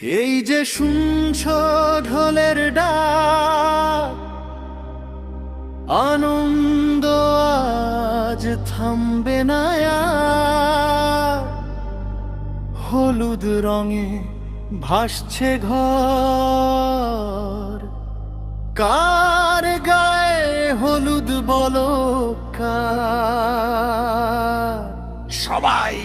এই যে শুনছ ঢোলের ডাক, আনন্দ আজ থামবে না আর। হলুদ রঙে ভাসছে ঘর, কার গায়ে হলুদ বলো কার? সবাই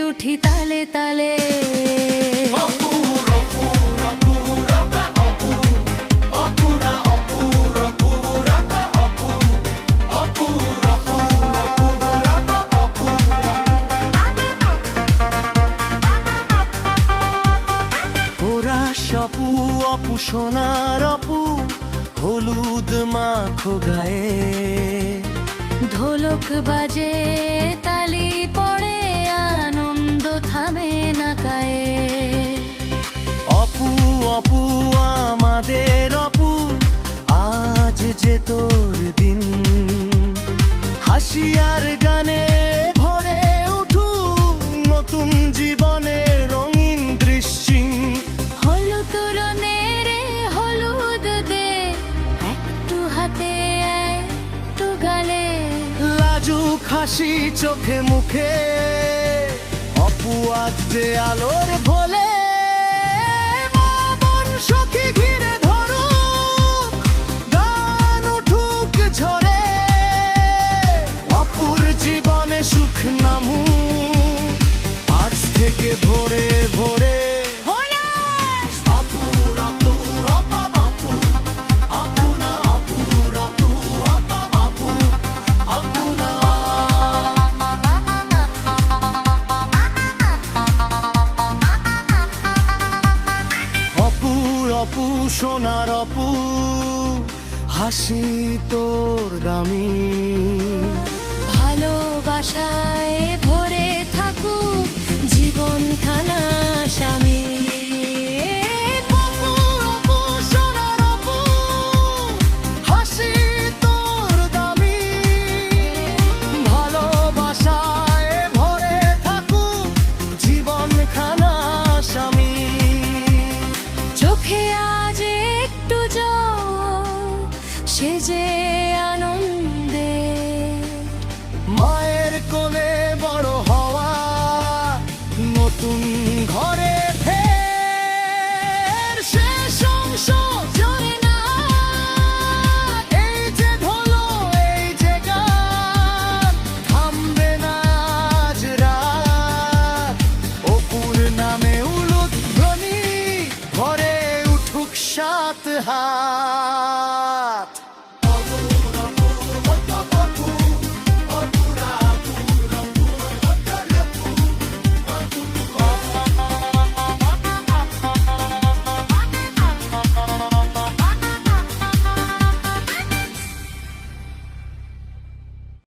উঠি তালে তালে। ওরা সপু অপু সোনার অপু, হলুদ মাখো গায়ে। ঢোলক বাজে তালি পড়ে, আনন্দ থামে না গায়ে। অপু অপু আমাদের অপু, আজ যে তোর দিন। হাসি আর গানে ভরে উঠুক নতুন জীবনের রঙিন দৃশ্যি। হলুদ রঙের হলুদ দে, একটু হাতে একটু গালে। লাজুক হাসি চোখে মুখে, অপু আজ যে আলোর ভোলে। মন সখী ঘিরে ধরুক, গান উঠুক ঝরে। অপুর জীবনে সুখ নামুক আজ থেকে ভোরে ভোরে। অপু সোনার অপু, হাসি তোর দামি। ভালোবাসায় ভরে থাকুক জীবন খানা স্বামী। অপু সোনার অপু, হাসি তোর দামি। ভালোবাসায় ভরে থাকুক জীবন খানা স্বামী। চোখে আজ একটু জল, সে যে আনন্দে। মায়ের কোলে বড় হওয়া, নতুন ঘরে ফের সে সংসারে না। এই যে ধলো এই যে গান, থামবে না আজ রাত। অপুর নামে উলুধ্বনি, ঘরে উঠুক সাত হাত।